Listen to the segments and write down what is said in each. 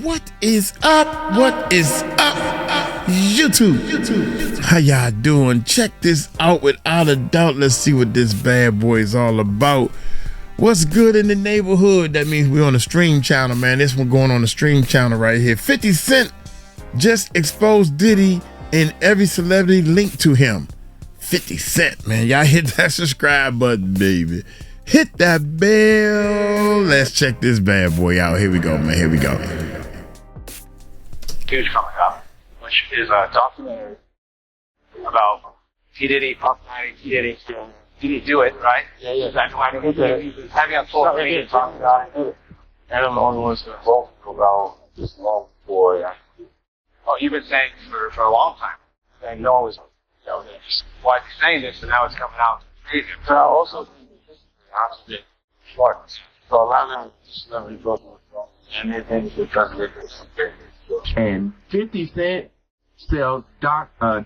What is up? What is up? YouTube. How y'all doing? Check this out. Without a doubt, let's see what this bad boy is all about. What's good in the neighborhood? That means we're on the stream channel, man. This one going on the stream channel right here. 50 Cent just exposed Diddy and every celebrity linked to him. 50 Cent, man. Y'all hit that subscribe button, baby. Hit that bell. Let's check this bad boy out. Here we go, man. Here we go. Huge coming up, which is a documentary about P. Diddy, Puff Daddy, P. Diddy. Did he do it, right? Yeah. That's why he's having a full meeting talking about it. And I'm the only one that's vocal about this long before. Well, you've been saying for a long time. And no one was, why he's saying this, and now it's coming out. But I also think this is been short. So a lot of them just never go and they think they're trying to get this. And 50 Cent sells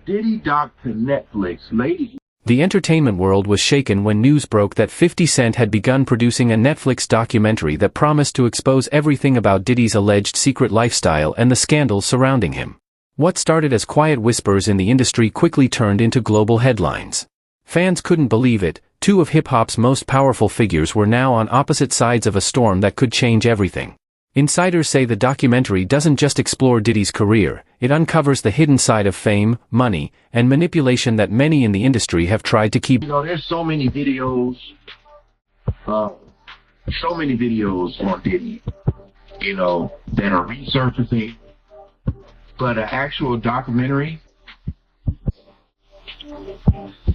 Diddy doc to Netflix. Ladies. The entertainment world was shaken when news broke that 50 Cent had begun producing a Netflix documentary that promised to expose everything about Diddy's alleged secret lifestyle and the scandals surrounding him. What started as quiet whispers in the industry quickly turned into global headlines. Fans couldn't believe it. Two of hip-hop's most powerful figures were now on opposite sides of a storm that could change everything. Insiders say the documentary doesn't just explore Diddy's career, it uncovers the hidden side of fame, money, and manipulation that many in the industry have tried to keep. There's so many videos on Diddy, that are resurfacing, but an actual documentary,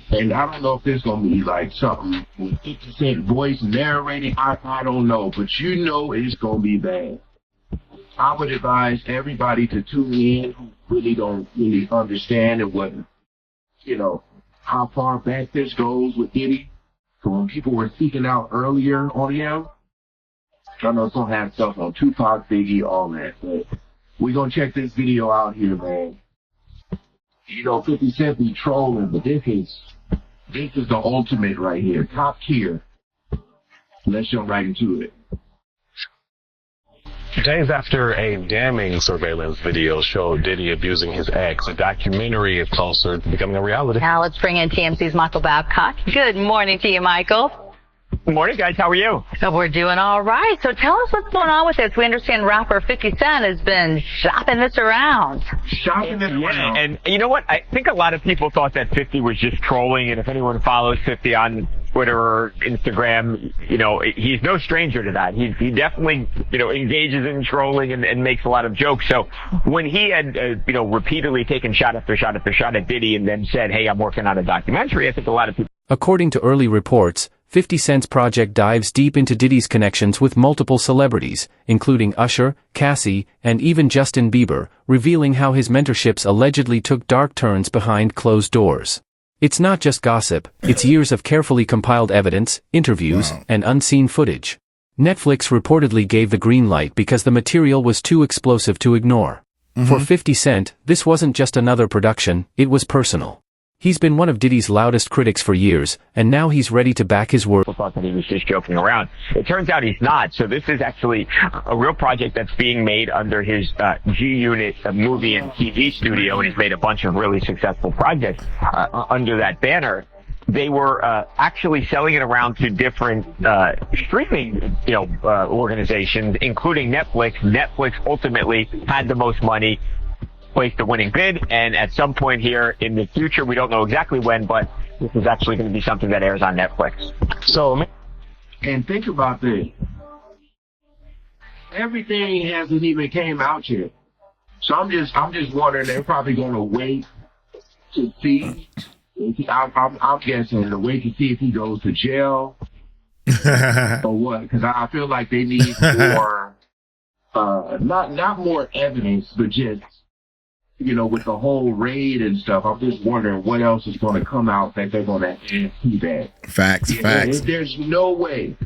and I don't know if there's going to be like something with 50 Cent voice narrating, I don't know, but it's going to be bad. I would advise everybody to tune in who really don't really understand and what, how far back this goes with Diddy. So when people were speaking out earlier on him, I know some have stuff on Tupac, Biggie, all that, but we're going to check this video out here, man. 50 Cent be trolling, but this is the ultimate right here, top tier. Let's jump right into it. Days after a damning surveillance video showed Diddy abusing his ex, a documentary is closer to becoming a reality. Now let's bring in TMC's Michael Babcock. Good morning to you, Michael. Good morning, guys. How are you? So we're doing all right. So tell us what's going on with this. We understand rapper 50 Cent has been shopping this around. Yeah, and you know what? I think a lot of people thought that 50 was just trolling, and if anyone follows 50 on Twitter or Instagram, he's no stranger to that. He definitely, engages in trolling and makes a lot of jokes. So when he had, repeatedly taken shot after shot after shot at Diddy and then said, hey, I'm working on a documentary, I think a lot of people... According to early reports, 50 Cent's project dives deep into Diddy's connections with multiple celebrities, including Usher, Cassie, and even Justin Bieber, revealing how his mentorships allegedly took dark turns behind closed doors. It's not just gossip, it's years of carefully compiled evidence, interviews, and unseen footage. Netflix reportedly gave the green light because the material was too explosive to ignore. For 50 Cent, this wasn't just another production, it was personal. He's been one of Diddy's loudest critics for years, and now he's ready to back his word. People thought that he was just joking around. It turns out he's not. So this is actually a real project that's being made under his G-Unit movie and TV studio, and he's made a bunch of really successful projects under that banner. They were actually selling it around to different streaming, organizations, including Netflix. Netflix ultimately had the most money, placed a winning bid, and at some point here in the future, we don't know exactly when, but this is actually going to be something that airs on Netflix. So, and think about this. Everything hasn't even came out yet. So I'm just wondering, they're probably going to wait to see. I'm guessing to wait to see if he goes to jail or what, because I feel like they need more, not more evidence, but just, with the whole raid and stuff, I'm just wondering what else is going to come out that they're going to see that. Facts. There's no way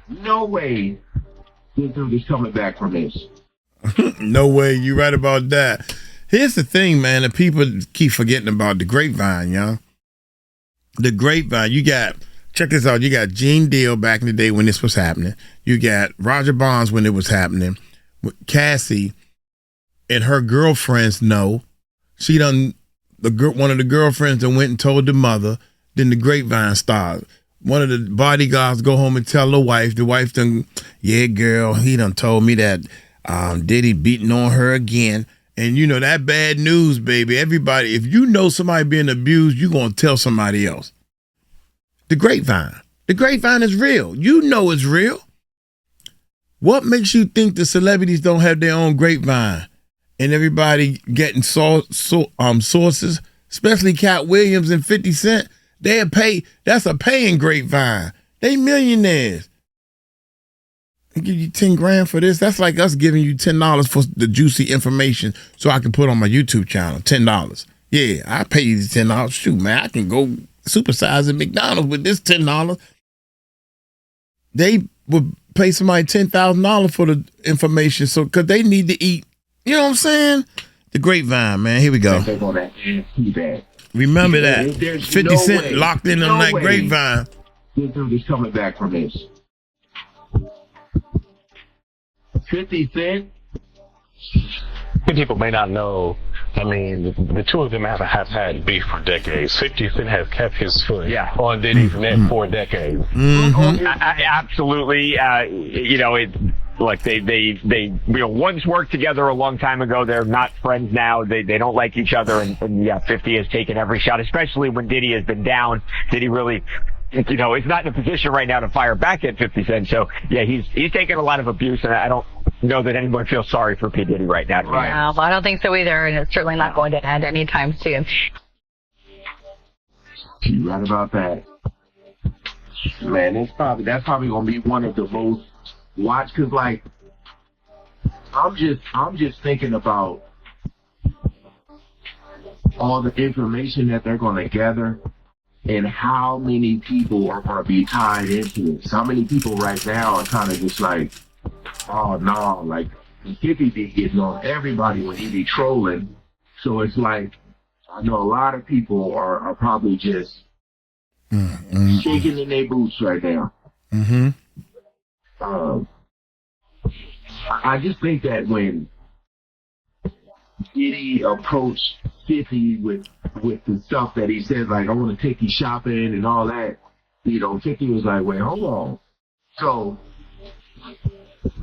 is coming back from this. No way. You're right about that. Here's the thing, man, that people keep forgetting about the grapevine, y'all. The grapevine, check this out. You got Gene Deal back in the day when this was happening. You got Roger Bonds when it was happening. Cassie. and her girlfriends know. She done, one of the girlfriends that went and told the mother. Then the grapevine starts. One of the bodyguards go home and tell the wife. The wife done, yeah, girl, he done told me that Diddy beating on her again. And you know, that bad news, baby. Everybody, if you know somebody being abused, you going to tell somebody else. The grapevine. The grapevine is real. You know it's real. What makes you think the celebrities don't have their own grapevine? And everybody getting sources, especially Cat Williams and 50 Cent. They'll pay. That's a paying grapevine. They millionaires. They give you 10 grand for this. That's like us giving you $10 for the juicy information so I can put on my YouTube channel. $10. Yeah, I pay you the $10. Shoot, man, I can go supersize at McDonald's with this $10. They would pay somebody $10,000 for the information, so because they need to eat. You know what I'm saying? The grapevine, man. Here we go. Remember that. 50 Cent locked in on that grapevine. This dude is coming back from this. 50 Cent? People may not know, I mean, the two of them have had beef for decades. 50 Cent has kept his foot on Diddy's neck for decades. Absolutely. You know, like they once worked together a long time ago. They're not friends now. They don't like each other. And yeah, 50 has taken every shot, especially when Diddy has been down. Diddy really, you know, is not in a position right now to fire back at 50 Cent. So yeah, he's taken a lot of abuse, and I don't know that anyone feels sorry for P. Diddy right now. Right. I don't think so either, and it's certainly not going to end anytime soon. You're right about that. Man, that's probably gonna be one of the most watched, cause like I'm just thinking about all the information that they're gonna gather and how many people are gonna be tied into it. How many people right now are kind of just like, oh no, like 50 be getting on everybody when he be trolling. So it's like, I know a lot of people are probably just shaking in their boots right now. I just think that when Diddy approached 50 with the stuff that he said, like, I want to take you shopping and all that, you know, 50 was like, wait, hold on. So,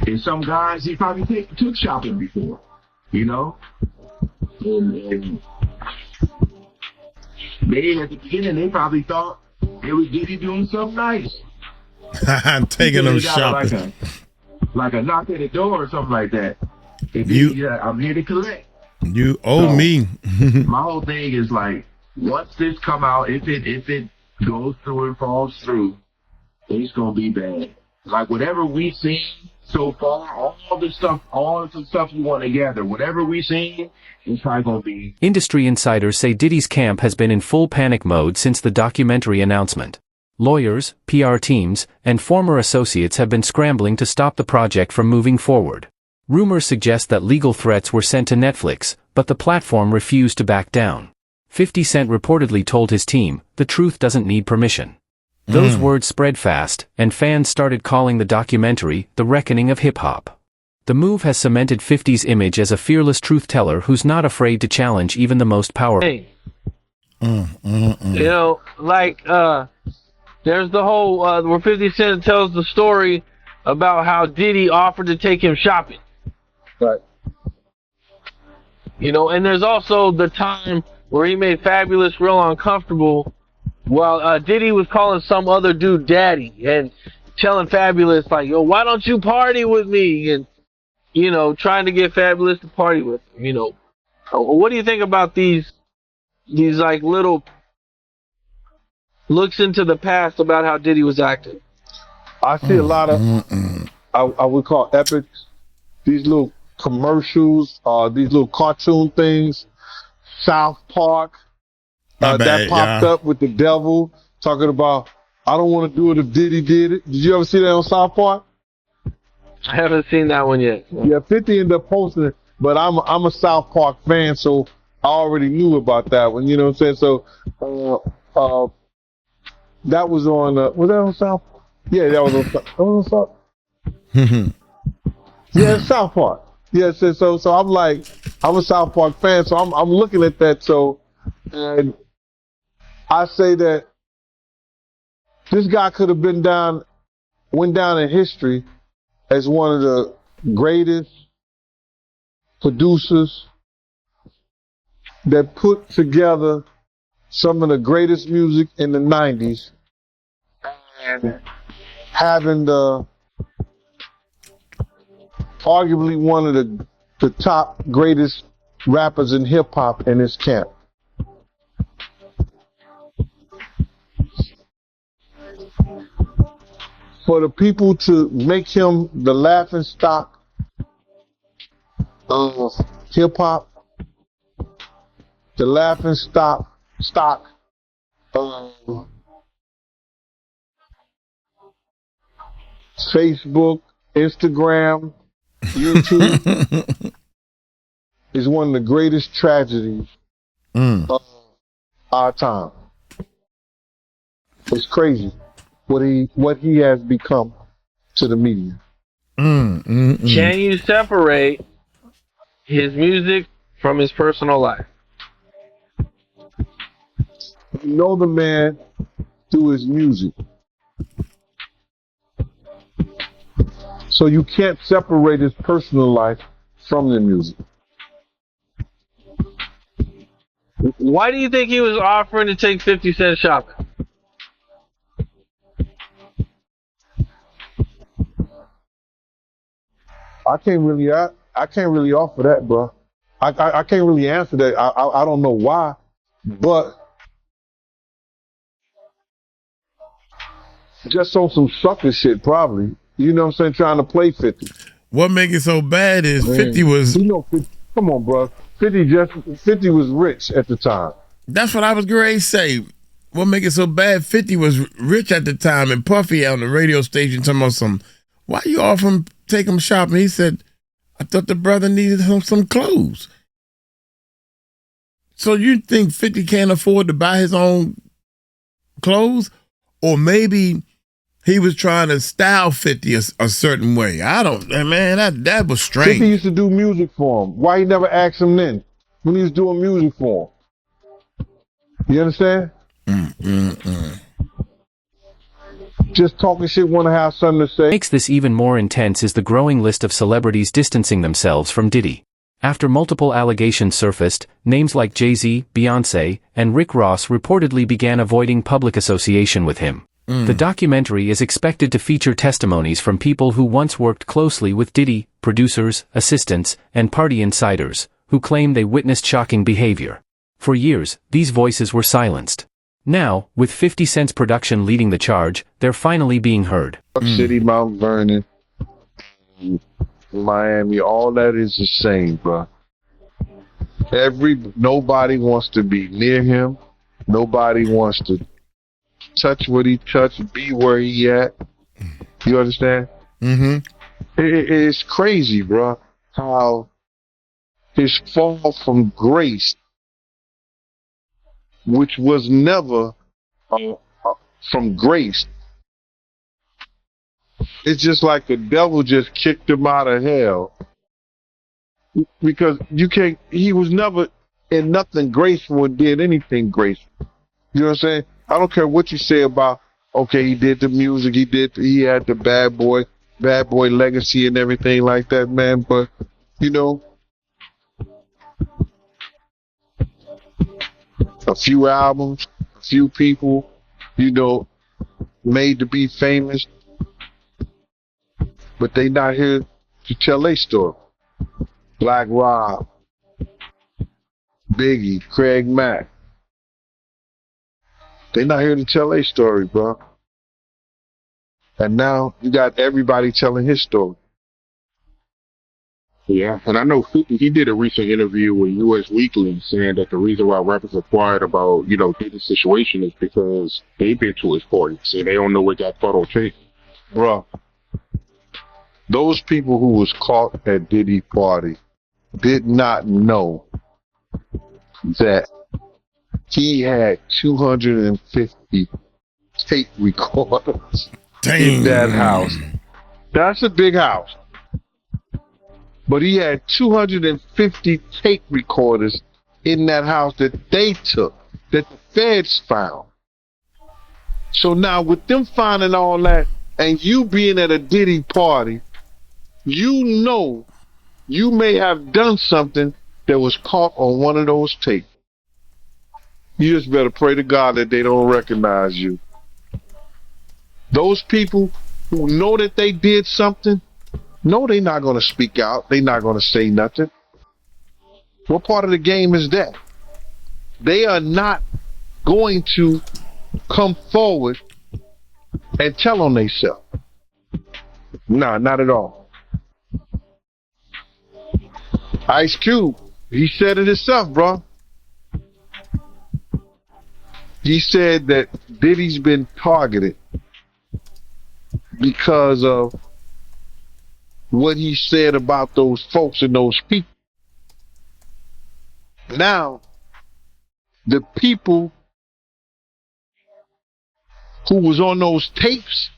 and some guys he probably took shopping before, you know? And they, at the beginning, they probably thought it was Diddy doing something nice. Taking them shopping. Like a knock at the door or something like that. I'm here to collect. You owe me. My whole thing is like, once this come out, if it goes through and falls through, it's gonna be bad. Like whatever we've seen so far, all the stuff you want to gather, whatever we've seen, it's probably gonna be. Industry insiders say Diddy's camp has been in full panic mode since the documentary announcement. Lawyers, PR teams, and former associates have been scrambling to stop the project from moving forward. Rumors suggest that legal threats were sent to Netflix, but the platform refused to back down. 50 Cent reportedly told his team, "The truth doesn't need permission." Those words spread fast, and fans started calling the documentary The Reckoning of Hip Hop. The move has cemented 50's image as a fearless truth-teller who's not afraid to challenge even the most powerful. Hey. You know, like, there's the whole, where 50 Cent tells the story about how Diddy offered to take him shopping. Right. You know, and there's also the time where he made Fabulous real uncomfortable while Diddy was calling some other dude daddy and telling Fabulous, like, yo, why don't you party with me? And, you know, trying to get Fabulous to party with him, you know. What do you think about these like little looks into the past about how Diddy was acting? I see a lot of, I would call epics, these little commercials, these little cartoon things, South Park, that popped up with the devil talking about, I don't want to do it if Diddy did it. Did you ever see that on South Park? I haven't seen that one yet. Yeah, 50 ended up posting it, but I'm a South Park fan, so I already knew about that one, you know what I'm saying? So, that was on, was that on South Park? Yeah, that was on South Park. Yeah, South Park. Yeah, so I'm like, I'm a South Park fan, so I'm looking at that. So, and I say that this guy could have went down in history as one of the greatest producers that put together some of the greatest music in the 90s and having arguably one of the top greatest rappers in hip hop in his camp. For the people to make him the laughing stock of hip hop, the laughing stock of Facebook, Instagram, YouTube is one of the greatest tragedies of our time. It's crazy what he has become to the media. Can you separate his music from his personal life? You know the man through his music. So you can't separate his personal life from the music. Why do you think he was offering to take 50 Cent shopping? I can't really offer that, bro. I can't really answer that. I don't know why, but just on some sucker shit, probably. You know what I'm saying? Trying to play 50. What make it so bad is Man, 50 was. You know, 50, come on, bro. 50 was rich at the time. That's what I was going to say. What make it so bad? 50 was rich at the time, and Puffy on the radio station talking about why you offer him take him shopping? He said, I thought the brother needed some clothes. So you think 50 can't afford to buy his own clothes? Or maybe he was trying to style 50 a certain way. I don't, man, that was strange. 50 used to do music for him. Why he never asked him then when he was doing music for him? You understand? Just talking shit, want to have something to say. What makes this even more intense is the growing list of celebrities distancing themselves from Diddy. After multiple allegations surfaced, names like Jay-Z, Beyonce, and Rick Ross reportedly began avoiding public association with him. The documentary is expected to feature testimonies from people who once worked closely with Diddy, producers, assistants, and party insiders, who claim they witnessed shocking behavior. For years, these voices were silenced. Now, with 50 Cent's production leading the charge, they're finally being heard. City, Mount Vernon, Miami, all that is the same, bro. Nobody wants to be near him. Nobody wants to touch what he touched, be where he at. You understand? It's crazy, bro, how his fall from grace, which was never from grace. It's just like the devil just kicked him out of hell. Because he was never in nothing graceful and did anything graceful. You know what I'm saying? I don't care what you say about, okay, he did the music, he had the bad boy legacy and everything like that, man, but, you know, a few albums, a few people, you know, made to be famous, but they not here to tell their story. Black Rob, Biggie, Craig Mack. They not here to tell their story, bro. And now you got everybody telling his story. Yeah, and I know 50, he did a recent interview with US Weekly saying that the reason why rappers are quiet about, you know, Diddy's situation is because they've been to his parties and they don't know what got photo on tape. Bro, those people who was caught at Diddy's party did not know that he had 250 tape recorders in that house. That's a big house. But he had 250 tape recorders in that house that they took, that the feds found. So now with them finding all that and you being at a Diddy party, you know you may have done something that was caught on one of those tapes. You just better pray to God that they don't recognize you. Those people who know that they did something, no, they're not going to speak out. They're not going to say nothing. What part of the game is that? They are not going to come forward and tell on themselves. Nah, not at all. Ice Cube, he said it himself, bro. He said that Diddy's been targeted because of what he said about those folks and those people. Now, the people who was on those tapes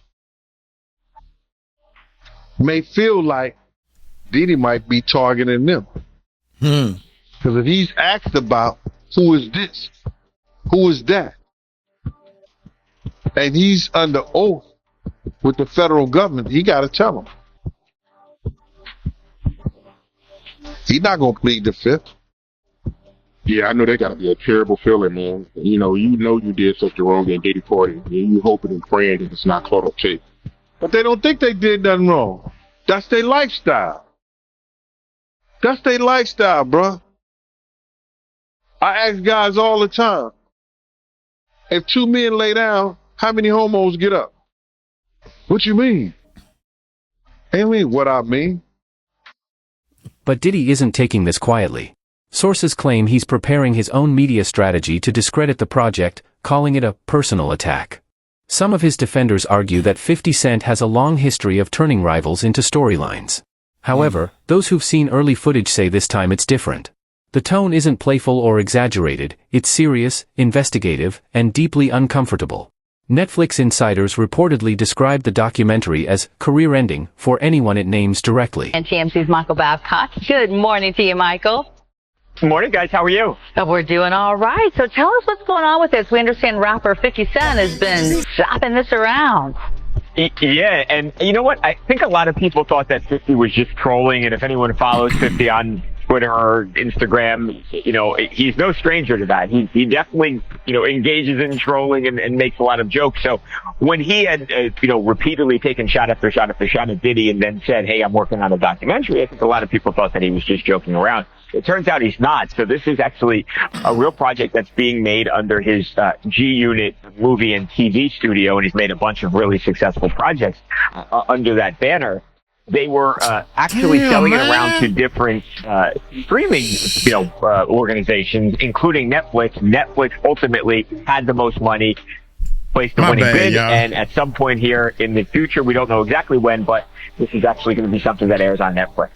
may feel like Diddy might be targeting them. Because if he's asked about who is this, who is that, and he's under oath with the federal government, he got to tell them. He's not going to plead the fifth. Yeah, I know that got to be a terrible feeling, man. You know you did something wrong in Diddy party, and you hoping and praying that it's not caught on tape. But they don't think they did nothing wrong. That's their lifestyle. That's their lifestyle, bro. I ask guys all the time, if two men lay down, how many homos get up? What you mean? I mean what I mean. But Diddy isn't taking this quietly. Sources claim he's preparing his own media strategy to discredit the project, calling it a personal attack. Some of his defenders argue that 50 Cent has a long history of turning rivals into storylines. However, those who've seen early footage say this time it's different. The tone isn't playful or exaggerated, it's serious, investigative, and deeply uncomfortable. Netflix insiders reportedly described the documentary as career-ending for anyone it names directly. And TMC's Michael Babcock. Good morning to you, Michael. Good morning, guys. How are you? We're doing all right. So tell us what's going on with this. We understand rapper 50 Cent has been shopping this around. Yeah, and you know what? I think a lot of people thought that 50 was just trolling, and if anyone follows 50 on Twitter or Instagram, he's no stranger to that. He definitely, engages in trolling and makes a lot of jokes. So when he had, repeatedly taken shot after shot after shot at Diddy and then said, hey, I'm working on a documentary, I think a lot of people thought that he was just joking around. It turns out he's not. So this is actually a real project that's being made under his G-Unit movie and TV studio, and he's made a bunch of really successful projects under that banner. They were actually selling it around to different streaming, organizations, including Netflix. Netflix ultimately had the most money, placed the winning bid, and at some point here in the future, we don't know exactly when, but this is actually going to be something that airs on Netflix.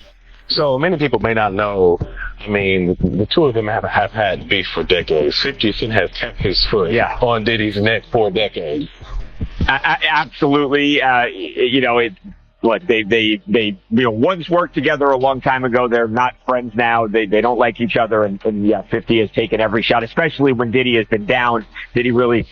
So many people may not know, the two of them have had beef for decades. 50 Cent has kept his foot on Diddy's neck for decades. Absolutely. They once worked together a long time ago. They're not friends now. They don't like each other. And 50 has taken every shot, especially when Diddy has been down. Diddy really,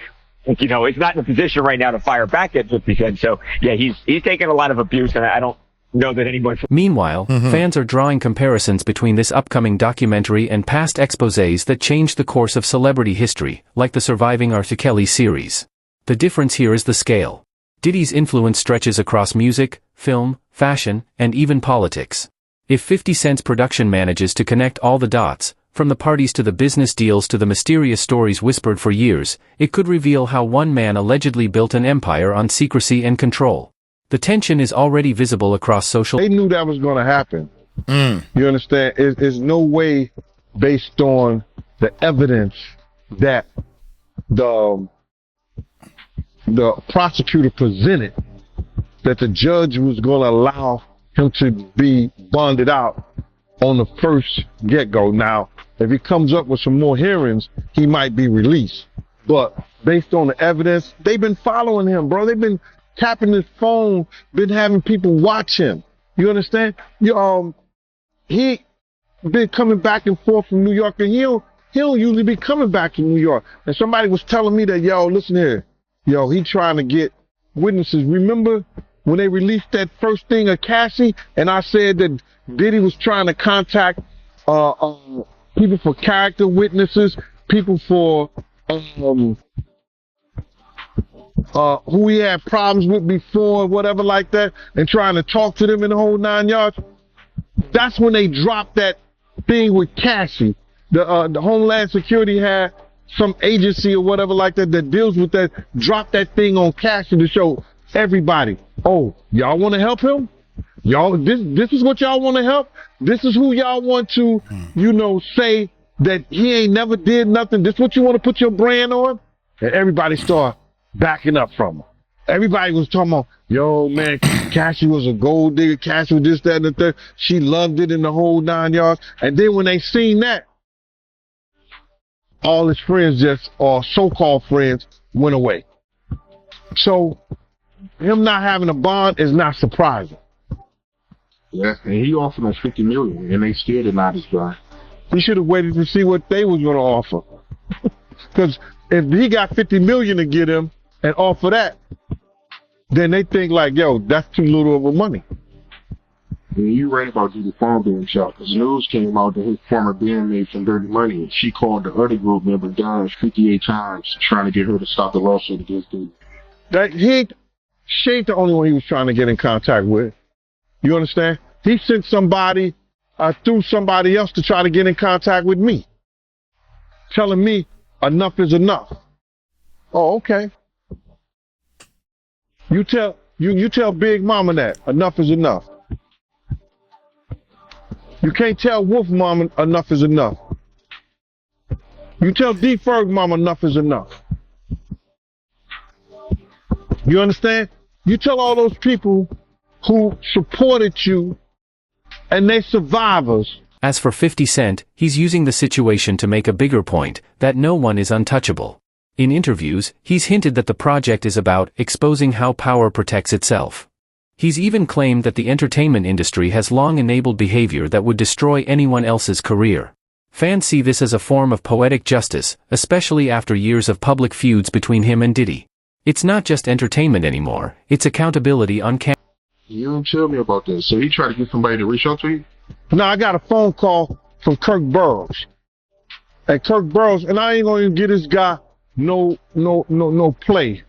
is not in a position right now to fire back at 50 Cent. So, he's taken a lot of abuse, and I don't know that anyone. Meanwhile, fans are drawing comparisons between this upcoming documentary and past exposés that changed the course of celebrity history, like the surviving R. Kelly series. The difference here is the scale. Diddy's influence stretches across music, film, fashion, and even politics. If 50 Cent's production manages to connect all the dots, from the parties to the business deals to the mysterious stories whispered for years, it could reveal how one man allegedly built an empire on secrecy and control. The tension is already visible across social. They knew that was going to happen. You understand? There's no way, based on the evidence that the prosecutor presented, that the judge was going to allow him to be bonded out on the first get-go. Now, if he comes up with some more hearings, he might be released. But based on the evidence, they've been following him, bro. They've been tapping his phone, been having people watch him. You understand? he been coming back and forth from New York, and he don't usually be coming back to New York. And somebody was telling me that, yo, listen here, yo, he trying to get witnesses. Remember when they released that first thing of Cassie, and I said that Diddy was trying to contact people for character witnesses, people for who he had problems with before, whatever like that, and trying to talk to them in the whole 9 yards. That's when they dropped that thing with Cassie. The Homeland Security had some agency or whatever like that that deals with that, dropped that thing on Cassie to show everybody, oh, y'all want to help him? Y'all, this is what y'all want to help? This is who y'all want to, say that he ain't never did nothing. This is what you want to put your brand on? And everybody started backing up from him. Everybody was talking about, yo, man, Cassie was a gold digger. Cassie was this, that, and the third. She loved it in the whole 9 yards. And then when they seen that, all his friends or so-called friends, went away. So him not having a bond is not surprising. Yeah, and he offered them $50 million, and they still did not his guy. He should have waited to see what they was going to offer. Because if he got $50 million to get him and offer that, then they think like, yo, that's too little of a money. And you read about Diddy's phone being shot, because news came out that his former bandmate from Dirty Money, she called the other group member Don 58 times trying to get her to stop the lawsuit against Diddy. She ain't the only one he was trying to get in contact with. You understand? He sent somebody through somebody else to try to get in contact with me, telling me enough is enough. Oh, okay. You tell Big Mama that enough is enough. You can't tell Wolf Mama enough is enough. You tell D Ferg Mama enough is enough. You understand? You tell all those people who supported you and they survivors. As for 50 Cent, he's using the situation to make a bigger point, that no one is untouchable. In interviews, he's hinted that the project is about exposing how power protects itself. He's even claimed that the entertainment industry has long enabled behavior that would destroy anyone else's career. Fans see this as a form of poetic justice, especially after years of public feuds between him and Diddy. It's not just entertainment anymore, it's accountability on camera. You didn't tell me about that. So he tried to get somebody to reach out to you? No, I got a phone call from Kirk Burroughs. And Kirk Burroughs, and I ain't gonna get this guy no play.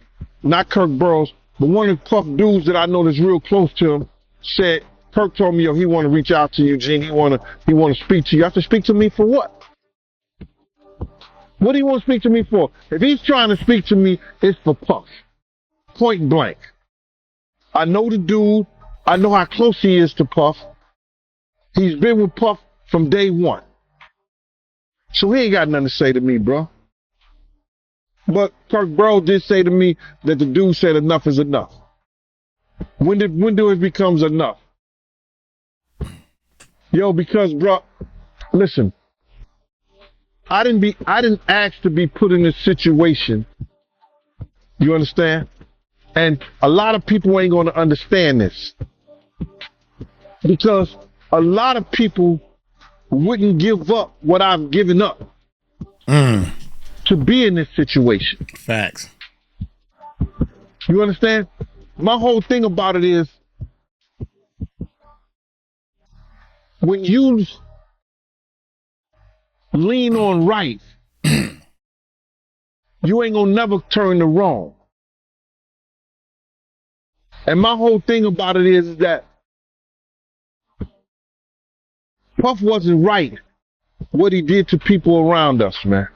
Not Kirk Burroughs, but one of the tough dudes that I know that's real close to him said, Kirk told me, yo, he want to reach out to you, Gene. He want to speak to you. I said, speak to me for what? What do you want to speak to me for? If he's trying to speak to me, it's for Puff. Point blank. I know the dude. I know how close he is to Puff. He's been with Puff from day one. So he ain't got nothing to say to me, bro. But Kirk Burroughs did say to me that the dude said enough is enough. When do it becomes enough? Yo, because, bro, listen, I didn't ask to be put in this situation. You understand? And a lot of people ain't going to understand this. Because a lot of people wouldn't give up what I've given up to be in this situation. Facts. You understand? My whole thing about it is, when you lean on right, you ain't gonna never turn to wrong. And my whole thing about it is that Puff wasn't right what he did to people around us, man.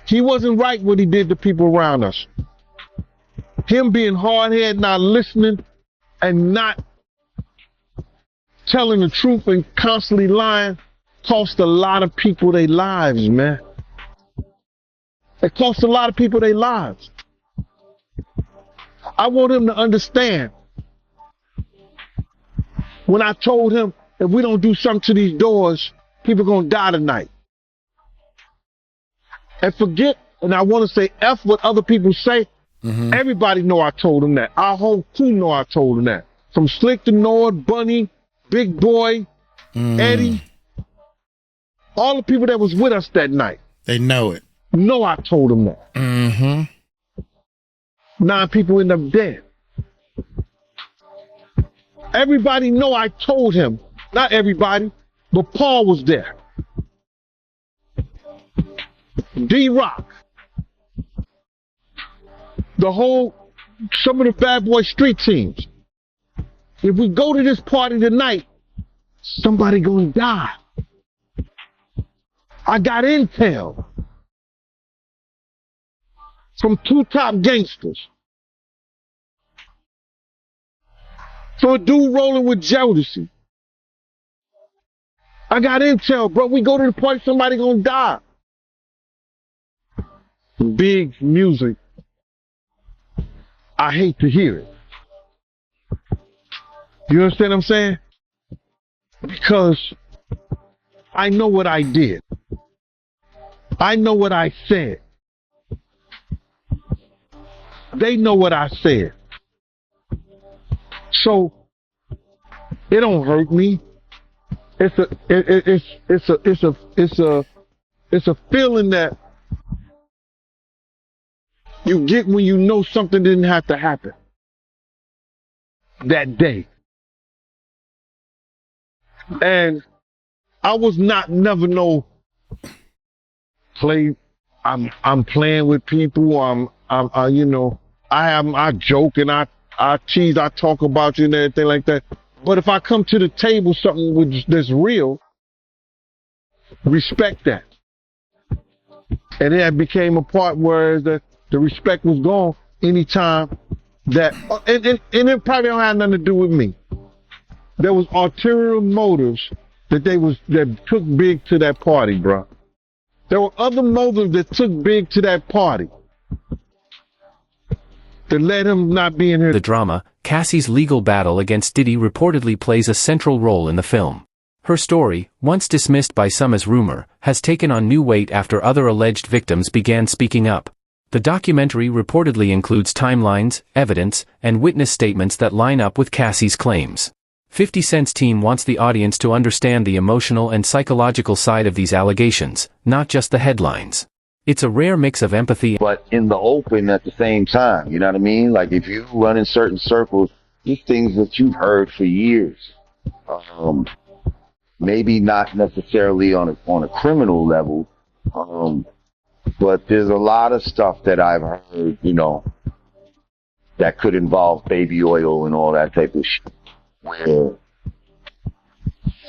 He wasn't right what he did to people around us. Him being hard-headed, not listening, and not telling the truth and constantly lying cost a lot of people their lives, man. It cost a lot of people their lives. I want him to understand. When I told him, if we don't do something to these doors, people gonna die tonight. And forget, and I want to say F what other people say. Everybody know I told him that. Our whole crew know I told him that. From Slick to Nord, Bunny, Big Boy, Eddie, all the people that was with us that night. They know it. Know I told them that. 9 people end up dead. Everybody know I told him. Not everybody, but Paul was there. D-Rock. Some of the Bad Boy Street teams. If we go to this party tonight, somebody gonna die. I got intel from 2 top gangsters. From a dude rolling with Jodeci. I got intel, bro. We go to the party, somebody gonna die. Big music. I hate to hear it. You understand what I'm saying? Because I know what I did. I know what I said. They know what I said. So it don't hurt me. It's a feeling that you get when you know something didn't have to happen that day. And I was never no play. I'm playing with people. I joke and I tease, I talk about you and everything like that. But if I come to the table something that's real, respect that. And it became a part where the respect was gone anytime that, and it probably don't have nothing to do with me. There was ulterior motives that took Big to that party, bro. There were other motives that took Big to that party that led him not being here. The drama, Cassie's legal battle against Diddy reportedly plays a central role in the film. Her story, once dismissed by some as rumor, has taken on new weight after other alleged victims began speaking up. The documentary reportedly includes timelines, evidence, and witness statements that line up with Cassie's claims. 50 Cent's team wants the audience to understand the emotional and psychological side of these allegations, not just the headlines. It's a rare mix of empathy but in the open at the same time, you know what I mean? Like if you run in certain circles, these things that you've heard for years. Maybe not necessarily on a criminal level, but there's a lot of stuff that I've heard, that could involve baby oil and all that type of shit. Where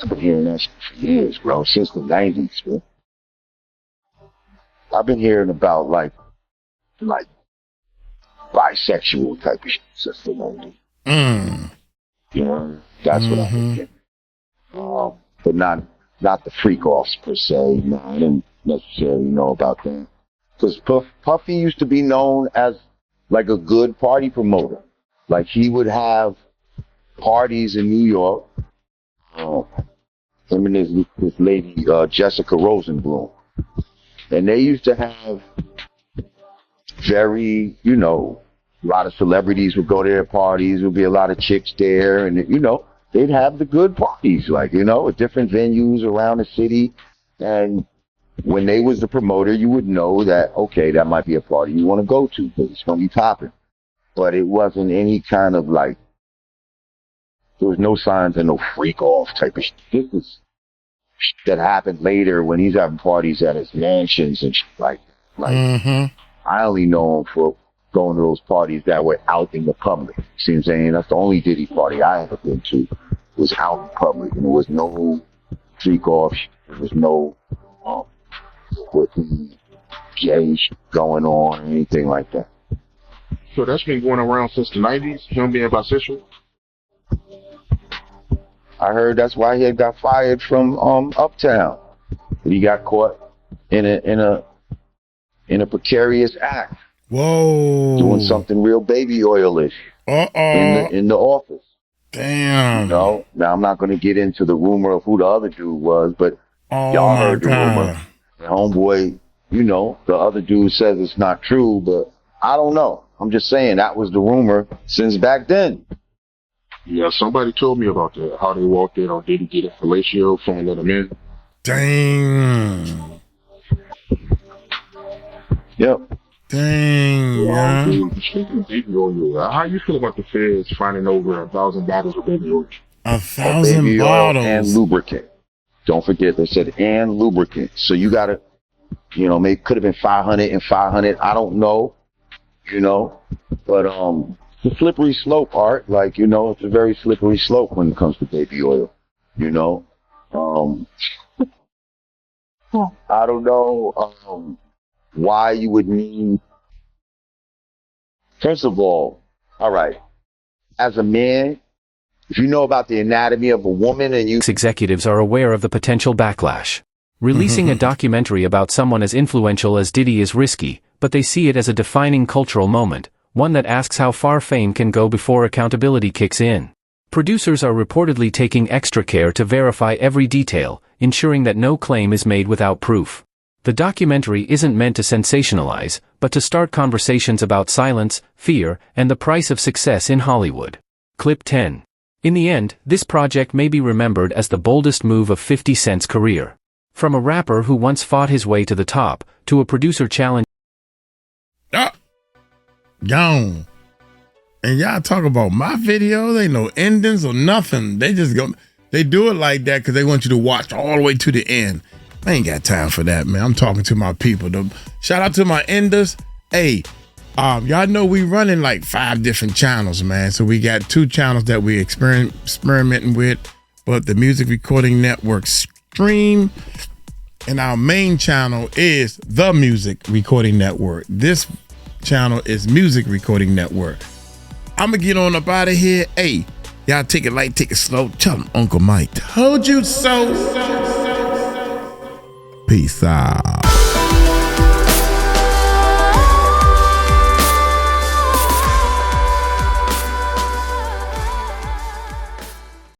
I've been hearing that shit for years, bro, since the 90s, bro. I've been hearing about like bisexual type of shit since the 90s. That's what I've been hearing. But not the freak offs per se. No, I didn't necessarily know about that. Because Puffy used to be known as like a good party promoter. Like he would have parties in New York. Him and this lady, Jessica Rosenblum. And they used to have very, a lot of celebrities would go to their parties, would be a lot of chicks there, and, they'd have the good parties, like, at different venues around the city. And when they was the promoter, you would know that, okay, that might be a party you want to go to because it's going to be popping. But it wasn't any kind of like, there was no signs of no freak off type of shit. This is that happened later when he's having parties at his mansions and shit like I only know him for going to those parties that were out in the public. See what I'm saying? That's the only Diddy party I ever been to. Was out in public, and there was no freak off. There was no gay shit going on or anything like that. So that's been going around since the 90s. Him being bisexual. I heard that's why he had got fired from Uptown. He got caught in a precarious act. Whoa. Doing something real baby oilish. In the office. Damn. Now I'm not going to get into the rumor of who the other dude was, but y'all heard the rumor. The homeboy, the other dude says it's not true, but I don't know. I'm just saying that was the rumor since back then. Yeah, somebody told me about that. How they walked in on Diddy getting fellatio from let him in. Dang. Yep. Dang, yeah. Dude, speaking of baby oil, how you feel about the feds finding over 1,000 bottles of baby oil? 1,000 baby bottles. Oil and lubricant. Don't forget, they said and lubricant. So you gotta, you know, maybe could have been 500 and 500. I don't know, you know, but it's a slippery slope, Art. Like, you know, it's a very slippery slope when it comes to baby oil, you know. I don't know why you would need. First of all right, as a man, if you know about the anatomy of a woman and you... Executives are aware of the potential backlash. Releasing a documentary about someone as influential as Diddy is risky, but they see it as a defining cultural moment, one that asks how far fame can go before accountability kicks in. Producers are reportedly taking extra care to verify every detail, ensuring that no claim is made without proof. The documentary isn't meant to sensationalize, but to start conversations about silence, fear, and the price of success in Hollywood. Clip 10. In the end, this project may be remembered as the boldest move of 50 Cent's career. From a rapper who once fought his way to the top, to a producer challenge. Gone. And y'all talk about my video, ain't no endings or nothing. They just go, they do it like that because they want you to watch all the way to the end. I ain't got time for that, man. I'm talking to my people. Shout out to my enders. Hey, y'all know we running like 5 different channels, man. So we got 2 channels that we experimenting with, but the Music Recording Network stream, and our main channel is the Music Recording Network. This channel is Music Recording Network. I'm gonna get on up out of here. Hey, y'all take it light, take it slow. Tell them Uncle Mike told you so. Peace out.